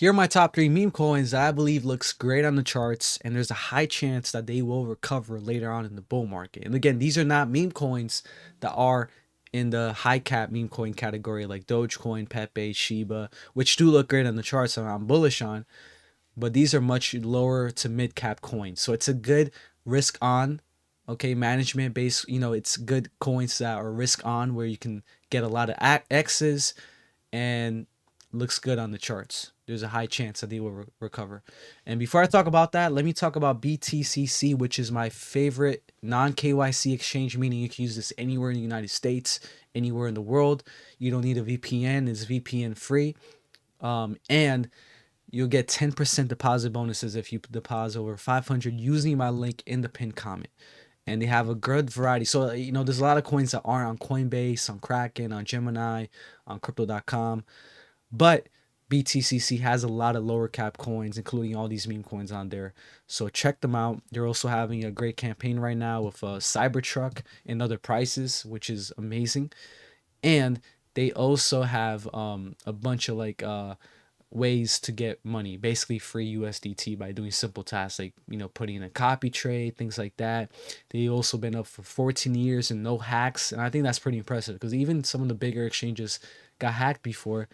Here are my top three meme coins that I believe looks great on the charts, and there's a high chance that they will recover later on in the bull market. And again, these are not meme coins that are in the high cap meme coin category like Dogecoin, Pepe, Shiba, which do look great on the charts and I'm bullish on, but these are much lower to mid cap coins. So it's a good risk on, okay, management based, it's good coins that are risk on where you can get a lot of X's and looks good on the charts. There's a high chance that they will recover. And before I talk about that, let me talk about BTCC, which is my favorite non KYC exchange, meaning you can use this anywhere in the United States, anywhere in the world. You don't need a VPN, it's VPN free. And you'll get 10% deposit bonuses if you deposit over 500 using my link in the pinned comment. And they have a good variety. So, there's a lot of coins that aren't on Coinbase, on Kraken, on Gemini, on crypto.com. But BTCC has a lot of lower cap coins, including all these meme coins on there. So check them out. They're also having a great campaign right now with Cybertruck and other prices, which is amazing. And they also have a bunch of ways to get money, basically free USDT by doing simple tasks like putting in a copy trade, things like that. They also been up for 14 years and no hacks, and I think that's pretty impressive because even some of the bigger exchanges got hacked before,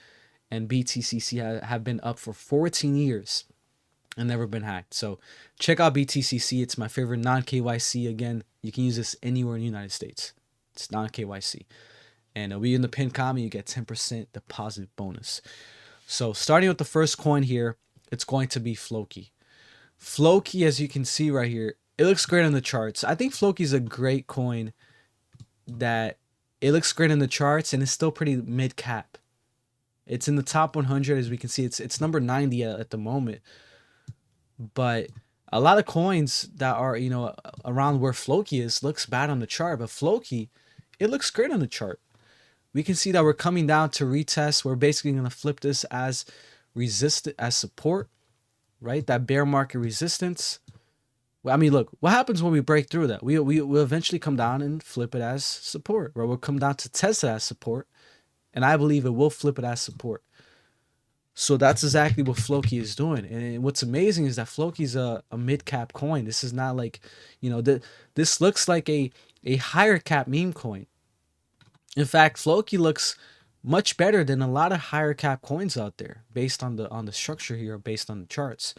and BTCC have been up for 14 years and never been hacked. So check out BTCC. It's my favorite non KYC. Again, you can use this anywhere in the United States. It's non KYC, and it'll be in the pinned comment. You get 10% deposit bonus. So starting with the first coin here, it's going to be Floki. Floki, as you can see right here, it looks great on the charts. I think Floki is a great coin that it looks great in the charts and it's still pretty mid cap. It's in the top 100, as we can see. It's number 90 at the moment. But a lot of coins that are, around where Floki is looks bad on the chart. But Floki, it looks great on the chart. We can see that we're coming down to retest. We're basically going to flip this as support, right? That bear market resistance. Well, I mean, look, what happens when we break through that? We'll eventually come down and flip it as support, right? We'll come down to test it as support, and I believe it will flip it as support. So that's exactly what Floki is doing. And what's amazing is that Floki is a mid-cap coin. This is not like, this looks like a higher cap meme coin. In fact, Floki looks much better than a lot of higher cap coins out there based on the structure here, based on the charts.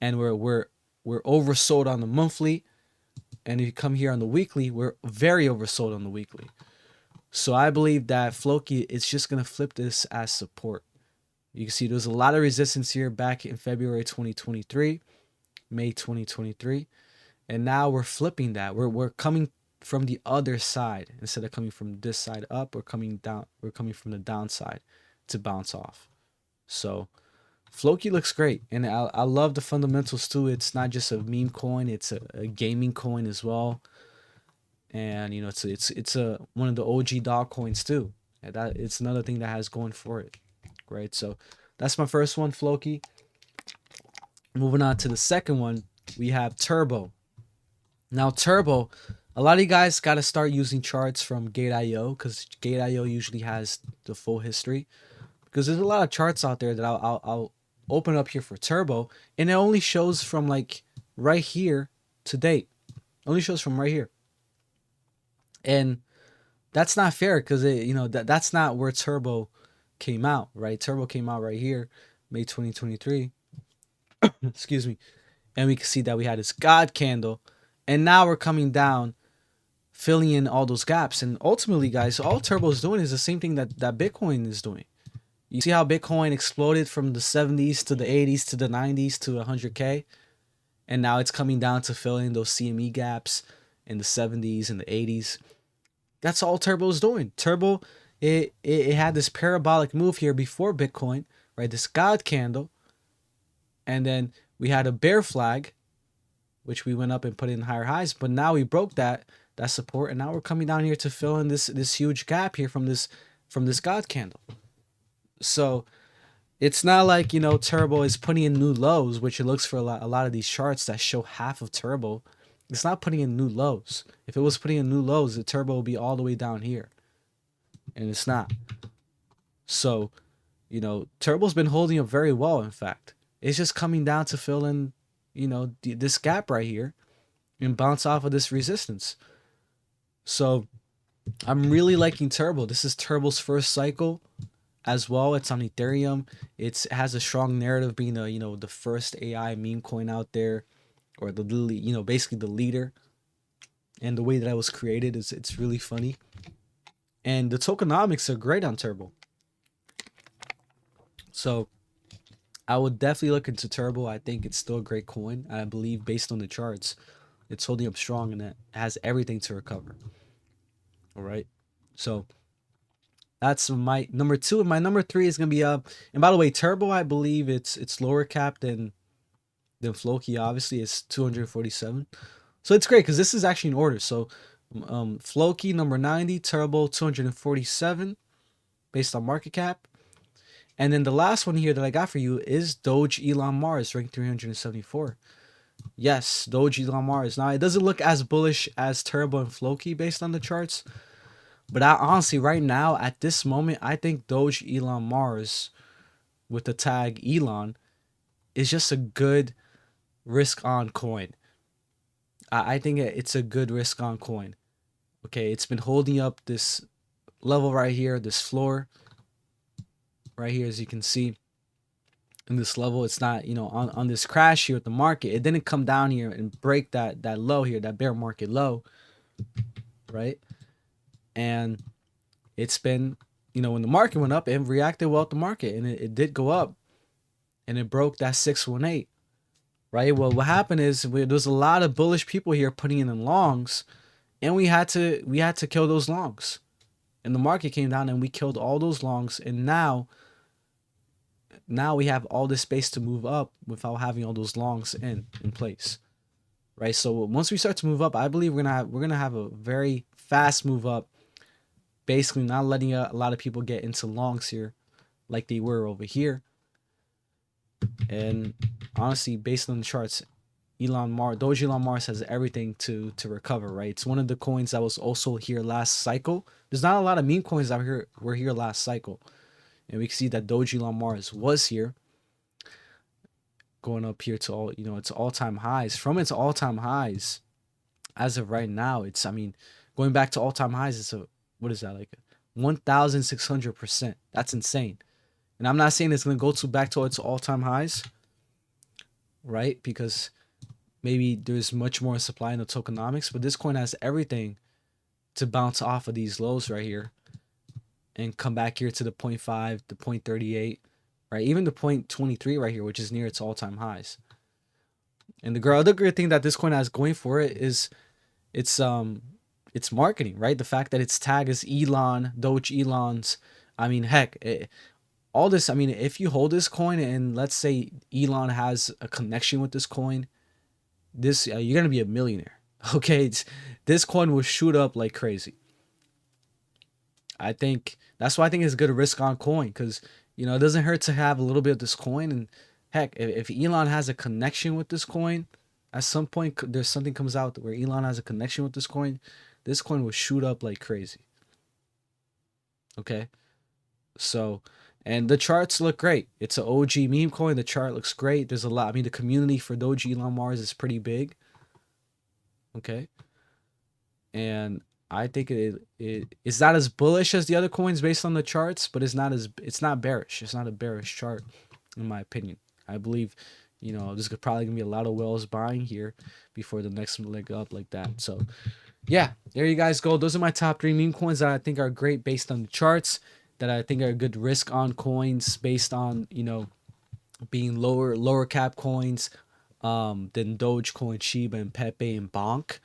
And we're oversold on the monthly, and if you come here on the weekly, we're very oversold on the weekly. So I believe that Floki is just going to flip this as support. You can see there's a lot of resistance here back in February 2023, May 2023, and now we're flipping that. We're coming from the other side. Instead of coming from this side up, we're coming down. We're coming from the downside to bounce off. So Floki looks great, and I love the fundamentals too. It's not just a meme coin; it's a gaming coin as well. And it's a one of the OG dog coins too. And that it's another thing that has going for it, right? So that's my first one, Floki. Moving on to the second one, we have Turbo. Now Turbo, a lot of you guys got to start using charts from Gate.io because Gate.io usually has the full history. Because there's a lot of charts out there that I'll open up here for Turbo, and it only shows from like right here to date. Only shows from right here, and that's not fair because that's not where Turbo came out, right? Turbo came out right here, May 2023. Excuse me, and we can see that we had this God candle, and now we're coming down, filling in all those gaps. And ultimately, guys, all Turbo is doing is the same thing that Bitcoin is doing. You see how Bitcoin exploded from the 70s to the 80s to the 90s to 100K, and now it's coming down to fill in those CME gaps in the 70s and the 80s. That's all Turbo is doing. Turbo, it had this parabolic move here before Bitcoin, right? This God candle, and then we had a bear flag, which we went up and put in higher highs, but now we broke that support, and now we're coming down here to fill in this huge gap here from this God candle. So it's not like Turbo is putting in new lows, which it looks for a lot of these charts that show half of Turbo. It's not putting in new lows. If it was putting in new lows, the Turbo would be all the way down here, and it's not. So Turbo's been holding up very well. In fact, it's just coming down to fill in, this gap right here and bounce off of this resistance. So I'm really liking Turbo. This is Turbo's first cycle as well. It's on Ethereum. It has a strong narrative being the first AI meme coin out there, or basically the leader. And the way that I was created is it's really funny. And the tokenomics are great on Turbo. So I would definitely look into Turbo. I think it's still a great coin. I believe based on the charts, it's holding up strong and it has everything to recover. All right. So that's my number two. And my number three is gonna be and by the way, Turbo, I believe it's lower cap than Floki. Obviously, it's 247. So it's great because this is actually in order. So Floki number 90, Turbo 247 based on market cap. And then the last one here that I got for you is Doge Elon Mars, ranked 374. Yes, Doge Elon Mars. Now, it doesn't look as bullish as Turbo and Floki based on the charts. But I honestly, right now, at this moment, I think Doge Elon Mars with the tag Elon is just a good risk on coin. I think it's a good risk on coin. Okay, it's been holding up this level right here, this floor right here, as you can see. In this level, it's not, on this crash here with the market, it didn't come down here and break that low here, that bear market low, right? And it's been, when the market went up, it reacted well to the market, and it did go up, and it broke that 618, right? Well, what happened is there's a lot of bullish people here putting in longs, and we had to kill those longs, and the market came down and we killed all those longs, and now we have all this space to move up without having all those longs in place, right? So once we start to move up, I believe we're gonna have a very fast move up, basically not letting a lot of people get into longs here like they were over here. And honestly, based on the charts, Doge Elon Mars has everything to recover, right? It's one of the coins that was also here last cycle. There's not a lot of meme coins that were here last cycle. And we can see that Doge Elon Mars was here, going up here to its all-time highs. From its all-time highs, as of right now, going back to all-time highs, it's what is that, like 1,600%. That's insane. And I'm not saying it's gonna go back to its all-time highs, right? Because maybe there's much more supply in the tokenomics, but this coin has everything to bounce off of these lows right here and come back here to the 0.5, the 0.38, right? Even the 0.23 right here, which is near its all-time highs. And the other great thing that this coin has going for it is its marketing, right? The fact that its tag is Elon, Doge Elon's. Heck, all this. If you hold this coin and let's say Elon has a connection with this coin, you're gonna be a millionaire. Okay, this coin will shoot up like crazy. I think that's why I think it's a good risk on coin, because it doesn't hurt to have a little bit of this coin. And heck, if Elon has a connection with this coin, at some point there's something comes out where Elon has a connection with this coin will shoot up like crazy. Okay, so, and the charts look great. It's an OG meme coin. The chart looks great. There's a lot. The community for Doge Elon Mars is pretty big. Okay, and I think it's not as bullish as the other coins based on the charts, but it's not bearish. It's not a bearish chart, in my opinion. I believe, there's probably gonna be a lot of whales buying here before the next leg up like that. So, yeah, there you guys go. Those are my top 3 meme coins that I think are great based on the charts, that I think are good risk on coins based on being lower cap coins, than Dogecoin, Shiba, and Pepe and Bonk,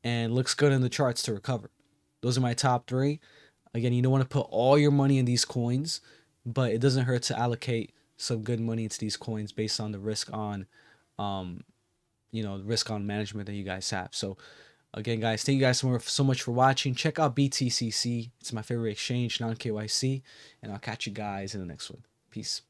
and looks good in the charts to recover. Those are my top 3. Again, you don't want to put all your money in these coins, but it doesn't hurt to allocate some good money into these coins based on the risk on, risk on management that you guys have. So, again, guys, thank you guys so much for watching. Check out BTCC. It's my favorite exchange, non-KYC, and I'll catch you guys in the next one. Peace.